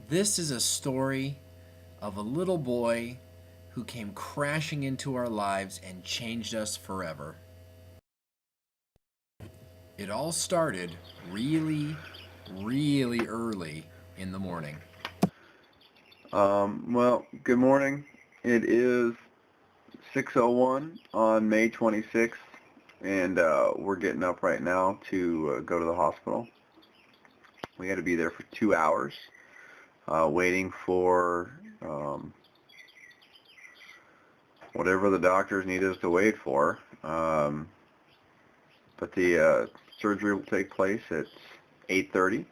This is a story of a little boy who came crashing into our lives and changed us forever. It all started really early in the morning. Well, good morning. It is 6:01 on May 26th, and we're getting up right now to go to the hospital. We had to be there for 2 hours, waiting for whatever the doctors need us to wait for. But the surgery will take place at 8:30.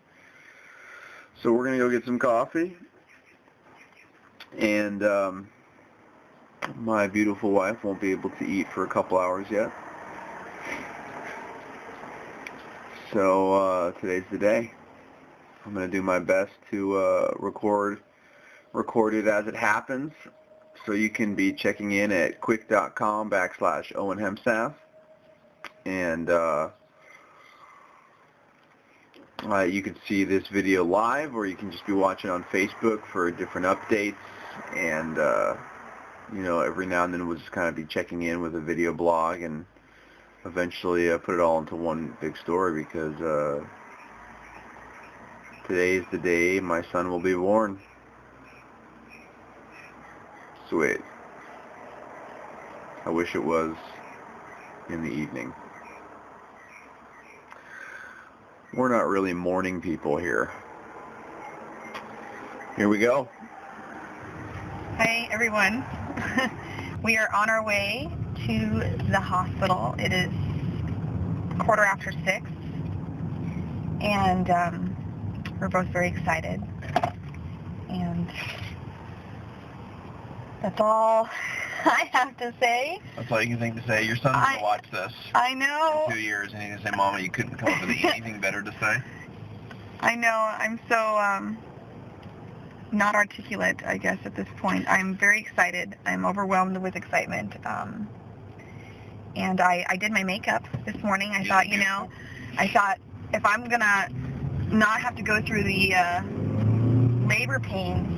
So we're going to go get some coffee. And my beautiful wife won't be able to eat for a couple hours yet. So today's the day. I'm going to do my best to record it as it happens. So you can be checking in at quick.com/OwenHemstaff. And you can see this video live, or you can just be watching on Facebook for different updates. And every now and then we'll just kind of be checking in with a video blog, and eventually put it all into one big story, because today's the day my son will be born. Sweet. I wish it was in the evening. We're not really morning people here. Here we go. Hi, everyone. We are on our way to the hospital. It is 6:15, and we're both very excited. And that's all I have to say. That's all you can think to say. Your son's going to watch this I know. in 2 years, and he's going to say, Mama, you couldn't come up with anything better to say? I know. I'm so not articulate, I guess, at this point. I'm very excited. I'm overwhelmed with excitement. And I did my makeup this morning. I thought if I'm going to not have to go through the labor pains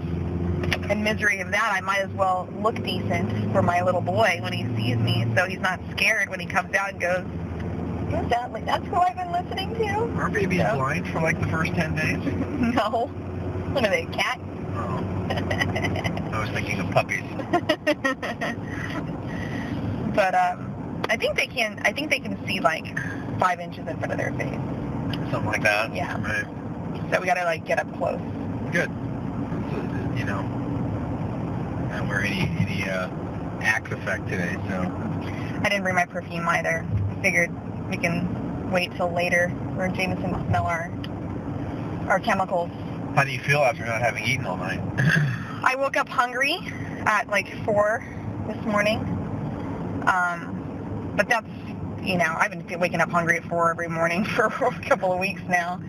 and misery of that, I might as well look decent for my little boy when he sees me, so he's not scared when he comes out and goes, that's who I've been listening to. Are babies blind for like the first 10 days? No. What are they, a cat? Oh. I was thinking of puppies. But I think they can see like 5 inches in front of their face. Something like that? Yeah. Right. So we gotta like get up close. Good. So, not wear any Axe effect today, so. I didn't bring my perfume either. I figured we can wait till later for Jameson to smell our chemicals. How do you feel after not having eaten all night? I woke up hungry at like 4 this morning. But that's, I've been waking up hungry at 4 every morning for a couple of weeks now.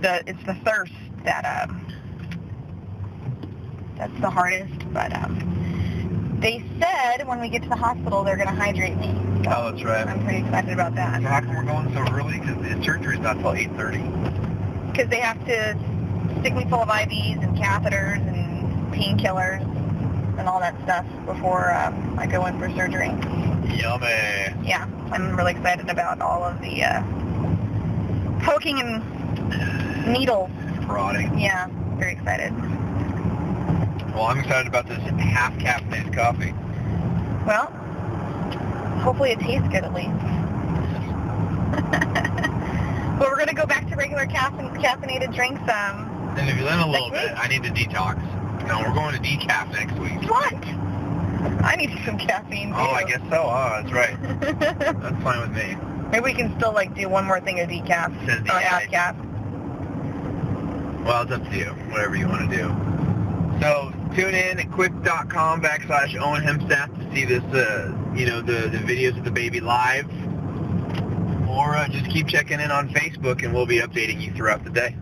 It's the thirst that's the hardest. But they said when we get to the hospital they're going to hydrate me. So oh, that's right. I'm pretty excited about that. So how come we're going so early? Because the surgery's not till 8:30. Because they have to stick me full of IVs and catheters and painkillers and all that stuff before I go in for surgery. Yummy. Yeah, I'm really excited about all of the poking and needles. Prodding. Yeah, very excited. Well, I'm excited about this half-caffeinated coffee. Well, hopefully it tastes good at least. But we're going to go back to regular caffeinated drinks. And if you learn a little bit, I need to detox. No, we're going to decaf next week. What? I need some caffeine too. Oh, I guess so. Oh, that's right. That's fine with me. Maybe we can still do one more thing of decaf. Says the half cap. Well, it's up to you. Whatever you want to do. So tune in at quick.com/OwenHemstaff to see this, the videos of the baby live. Or just keep checking in on Facebook, and we'll be updating you throughout the day.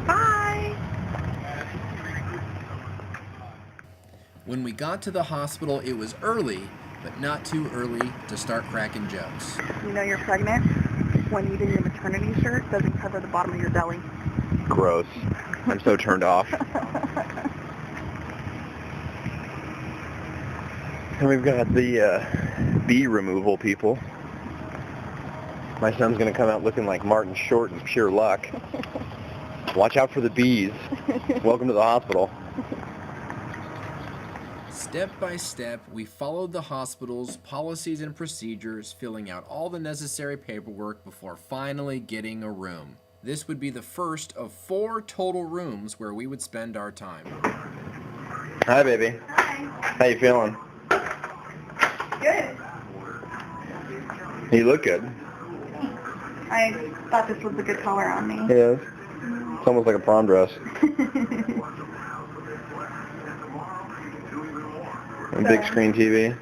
Bye. When we got to the hospital, it was early, but not too early to start cracking jokes. You know you're pregnant when even your maternity shirt doesn't cover the bottom of your belly. Gross. I'm so turned off. And we've got the bee removal people. My son's going to come out looking like Martin Short in Pure Luck. Watch out for the bees. Welcome to the hospital. Step by step, we followed the hospital's policies and procedures, filling out all the necessary paperwork before finally getting a room. This would be the first of 4 total rooms where we would spend our time. Hi, baby. Hi. How you feeling? Good. You look good. I thought this was a good color on me. It is. It's almost like a prom dress. A big screen TV.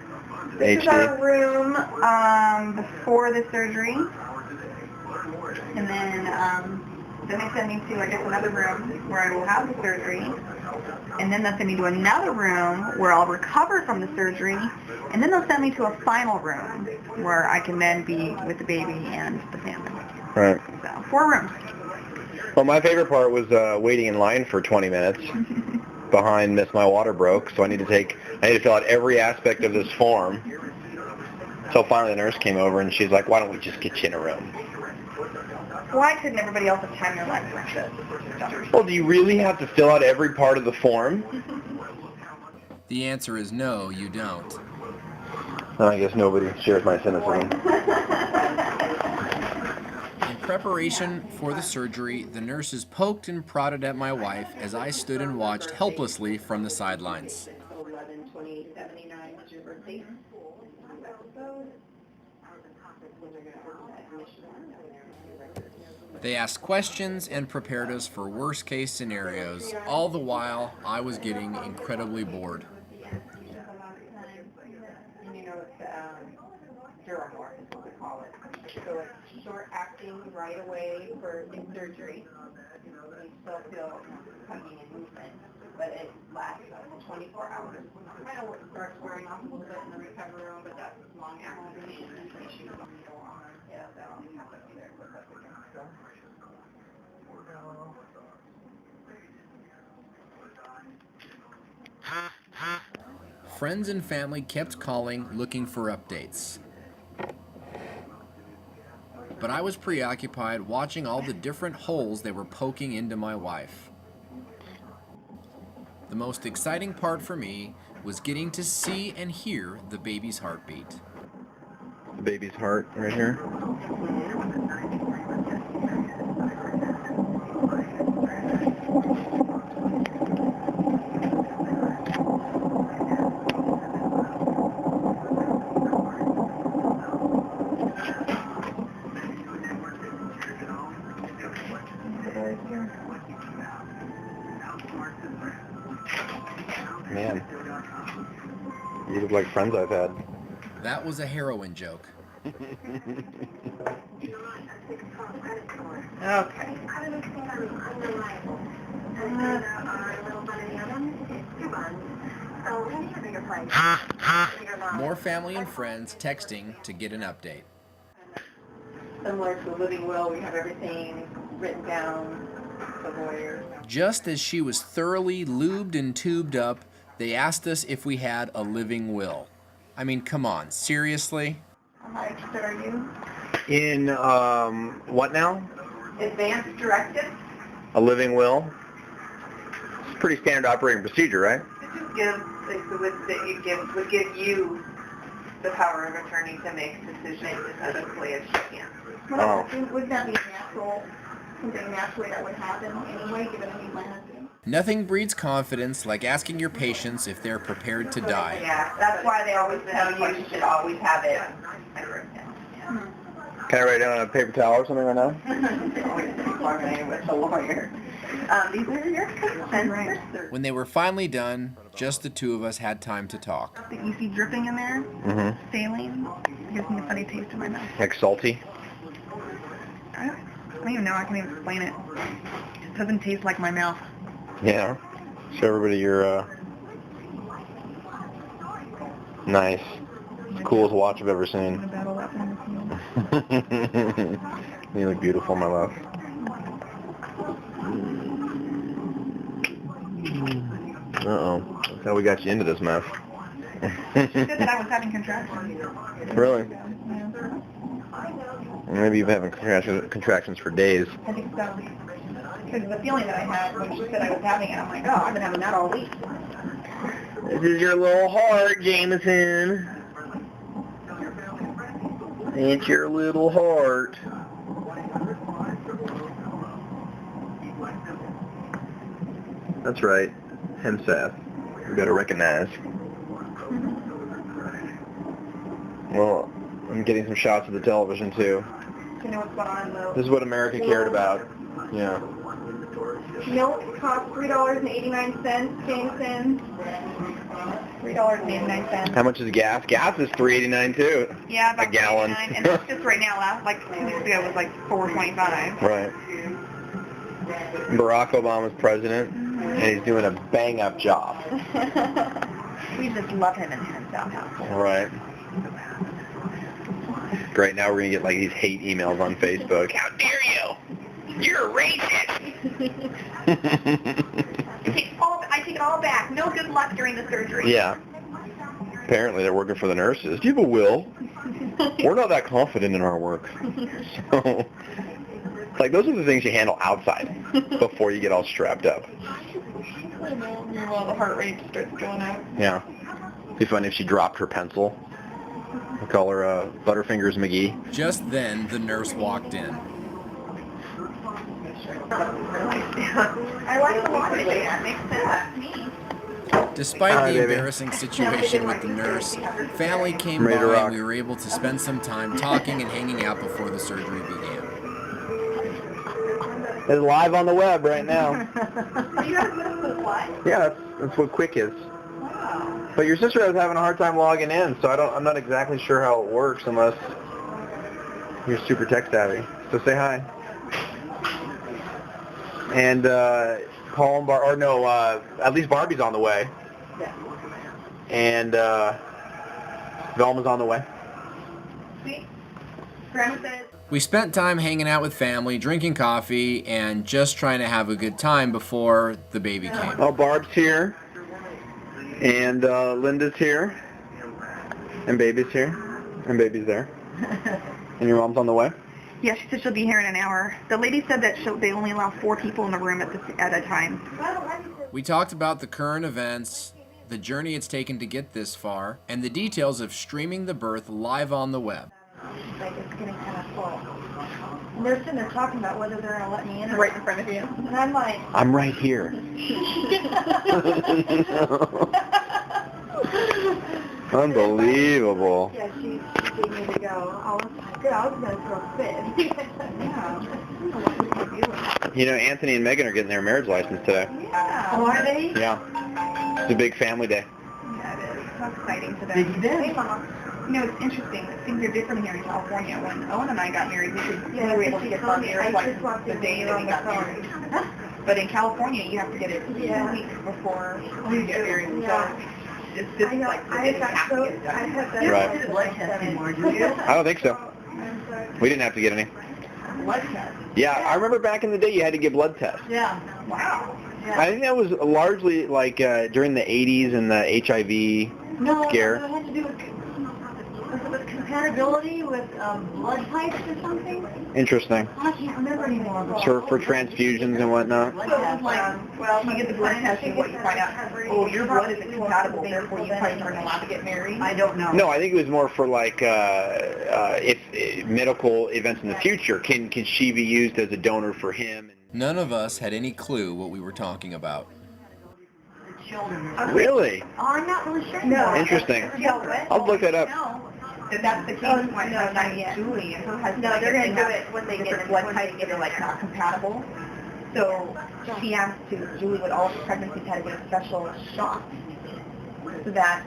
This is HD. our room before the surgery. And then they send me to, I guess, another room where I will have the surgery. And then they'll send me to another room where I'll recover from the surgery. And then they'll send me to a final room where I can then be with the baby and the family. Right. So, 4 rooms. Well, my favorite part was waiting in line for 20 minutes behind Miss My Water Broke. So I need to fill out every aspect of this form. So finally the nurse came over and she's like, why don't we just get you in a room? Why couldn't everybody else have time their life like this? Well, do you really have to fill out every part of the form? The answer is no, you don't. I guess nobody shares my cynicism. In preparation for the surgery, the nurses poked and prodded at my wife as I stood and watched helplessly from the sidelines. They asked questions and prepared us for worst-case scenarios. All the while, I was getting incredibly bored. So it's short acting right away for surgery. You still feel coming and movement, but it lasts 24 hours. Kind of starts wearing off a little bit in the recovery room, but that's long acting and issues on the arm. Yeah, that'll have to be there for us again. Friends and family kept calling, looking for updates. But I was preoccupied watching all the different holes they were poking into my wife. The most exciting part for me was getting to see and hear the baby's heartbeat. The baby's heart right here. Man, you look like friends I've had. That was a heroin joke. Okay. More family and friends texting to get an update. Similar to a living will, we have everything written down, the lawyer. Just as she was thoroughly lubed and tubed up, they asked us if we had a living will. I mean, come on, seriously? How interested are you? In, what now? Advanced directive. A living will? It's pretty standard operating procedure, right? It just gives, would give you the power of attorney to make decisions as quickly as you can. Oh. Would that be natural, something naturally that would happen anyway, given that he's my husband? Nothing breeds confidence like asking your patients if they're prepared to die. Yeah, that's why they always tell you should always have it. Can I write down on a paper towel or something right now? Always bargaining with the lawyer. These are your consents, right? When they were finally done, just the two of us had time to talk. The you see dripping in there, Mm-hmm. saline, it gives me a funny taste in my mouth. Like salty? I don't even know, I can't even explain it. It doesn't taste like my mouth. Yeah. Show everybody your, nice. It's the coolest watch I've ever I'm seen. gonna battle that one with you. You look beautiful, my love. That's how we got you into this mess. She said that I was having contractions. Really? Yeah. Maybe you've been having contractions for days. I think so. Because the feeling that I had when she said I was having it, I'm like, oh, I've been having that all week. This is your little heart, Jameson. It's your little heart. That's right. Hemseth. We gotta recognize. Well, I'm getting some shots of the television too. You know what's going on, though? This is what America cared about. Yeah. Milk costs $3.89, Jameson. $3.89. How much is gas? Gas is $3.89 too. Yeah, about a gallon. $3.89, and that's just right now. Like 2 weeks ago, it was like $4.25. Right. Barack Obama's president, and he's doing a bang-up job. We just love him in the South House. Right. Great. Now we're gonna get like these hate emails on Facebook. How dare you? You're a racist. I take it all back. No good luck during the surgery. Yeah. Apparently they're working for the nurses. People will. We're not that confident in our work. So, it's like those are the things you handle outside before you get all strapped up. Well, the heart rate starts going up. Yeah. It'd be funny if she dropped her pencil. We'll call her Butterfingers McGee. Just then, the nurse walked in. I like the water today. That makes sense to me. Despite Hi, the baby. embarrassing situation with the nurse, family came Ready to by rock. and we were able to spend some time talking and hanging out before the surgery began. It's live on the web right now. Are you guys going to what? Yeah, that's what Quick is. Wow. But your sister was having a hard time logging in, so I'm not exactly sure how it works unless you're super tech savvy. So say hi. And Paul and at least Barbie's on the way. Yeah. And Velma's on the way. See? Grandma says. We spent time hanging out with family, drinking coffee, and just trying to have a good time before the baby came. Oh, Barb's here. And Linda's here. And baby's here. And baby's there. And your mom's on the way? Yeah, she said she'll be here in an hour. The lady said that they only allow 4 people in the room at a time. We talked about the current events, the journey it's taken to get this far, and the details of streaming the birth live on the web. Like, it's getting kind of full. And they're sitting there talking about whether they're going to let me in right in front of you. And I'm like... I'm right here. Unbelievable. Yeah, she gave me to go. I was like, good, I was going to throw a fit. Yeah. You know, Anthony and Megan are getting their marriage license today. Yeah. Oh, are they? Yeah. It's a big family day. Yeah, it is. How exciting to them. Hey, Mama. You know, it's interesting. Things are different here in California. When Owen and I got married, we were able to get our marriage license the day that we got married. But in California, you have to get it 2 weeks before you get married. So it's just like the day you have to get it done. Right. You did a blood test anymore, did you? I don't think so. We didn't have to get any. Blood test? Yeah, I remember back in the day you had to get blood tests. Yeah. Wow. Yeah. I think that was largely like during the 80s and the HIV scare. No, it had to do with compatibility with blood types or something. Interesting. I can't remember anymore. For transfusions and whatnot. So it was like, well, you get the blood test and what you find out, oh, your blood isn't compatible, therefore you probably aren't allowed to get married. I don't know. No, I think it was more for like if medical events in the future. Can she be used as a donor for him? None of us had any clue what we were talking about. Really? Oh, I'm not really sure. No. Interesting. I'll look that up. If that's the case, my husband Julie and her husband, no, they're going to do it when they get blood types that are like not compatible. So she asked Julie would all pregnancies had to get a special shot so that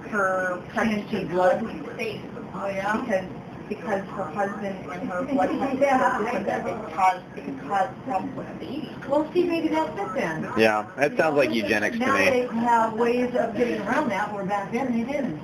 her pregnancy blood would be safe. Oh yeah. Because her husband and her blood type are different, that it could cause problems with the baby. Well, see, maybe that's it then. Yeah, that sounds like eugenics to Now me. they have ways of getting around that, where back then they didn't.